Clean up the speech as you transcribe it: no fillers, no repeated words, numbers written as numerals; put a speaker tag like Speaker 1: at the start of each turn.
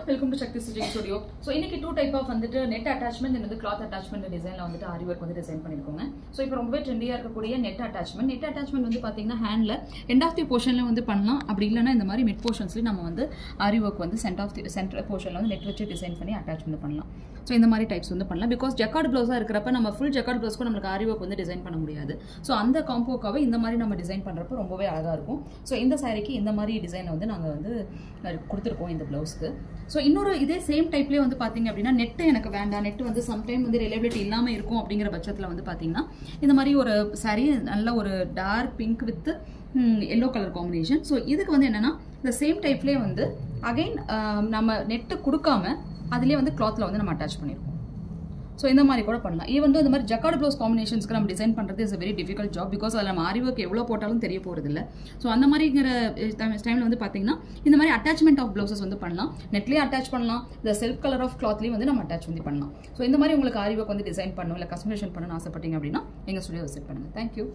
Speaker 1: welcome to Shakti Stitching Studio. So இன்னைக்கு two type of வந்துட்டு net attachment and cloth attachment டிசைன்ல வந்துட்டு ஆரி work வந்து டிசைன் பண்ணிருக்கோங்க. So இப்போ ரொம்பவே ட்ரெண்டியா இருக்கக்கூடிய net attachment வந்து பாத்தீங்கன்னா ஹேண்ட்ல end of the portionல வந்து பண்ணலாம். அப்படி இல்லனா இந்த மாதிரி mid portionsல நம்ம வந்து ஆரி ஒர்க் வந்து center portionல வந்து net வச்சு டிசைன் பண்ணி அட்டாச்மென்ட் பண்ணலாம். So இந்த மாதிரி டைப்ஸ் வந்து பண்ணலாம். because jacquard blouse இருக்கறப்ப நம்ம full jacquard blouse கூட நமக்கு ஆரி ஒர்க் வந்து டிசைன் பண்ண முடியாது. So அந்த காம்போக்காவே இந்த மாதிரி நம்ம டிசைன் பண்றப்ப ரொம்பவே அழகா இருக்கும். So இந்த சாரிக்கு இந்த மாதிரி டிசைன் வந்து நாங்க வந்து கொடுத்திருக்கோம் இந்த ப்ளவுஸ்க்கு. ஸோ இன்னொரு இதே சேம் டைப்லேயே வந்து பார்த்தீங்க அப்படின்னா நெட்டு எனக்கு வேண்டாம், நெட்டு வந்து சம்டைம் வந்து ரிலேபிலிட்டி இல்லாமல் இருக்கும் அப்படிங்கிற பட்சத்தில் வந்து பார்த்தீங்கன்னா இந்த மாதிரி ஒரு சாரீ நல்ல ஒரு dark pink with yellow colour combination. So இதுக்கு வந்து என்னன்னா இந்த சேம் டைப்லேயே வந்து அகைன் நம்ம நெட்டு கொடுக்காம அதுலேயே வந்து கிளாத்தில் வந்து நம்ம அட்டாச் பண்ணியிருக்கோம். ஸோ இந்த மாதிரி கூட பண்ணலாம். ஈவன் இந்த மாதிரி ஜக்கார்ட் ப்ளவுஸ் காம்பினேஷன்ஸ்க்கு நம்ம டிசைன் பண்ணுறது is very difficult job. Because அதில் நம்ம ஆரி ஒர்க் எவ்வளோ போட்டாலும் தெரிய போகிறது இல்லை. ஸோ அந்த மாதிரிங்கிற டைமில் வந்து பார்த்தீங்கன்னா இந்த மாதிரி அட்டாச்மெண்ட் ஆஃப் ப்ளவுசஸ் வந்து பண்ணலாம். நெட்லேயே அட்டாச் பண்ணலாம், இந்த செல்ஃப் கலர் ஆஃப் கிளாத்லேயும் வந்து நம்ம அட்டாச் வந்து பண்ணலாம். ஸோ இந்த மாதிரி உங்களுக்கு ஆரி ஒர்க் வந்து டிசைன் பண்ணணும் இல்லை கஸ்டமைசேஷன் பண்ணணும்னு ஆசைப்பட்டீங்க அப்படின்னா எங்கள் ஸ்டுடியோ விசிட் பண்ணுங்கள். தேங்க்யூ.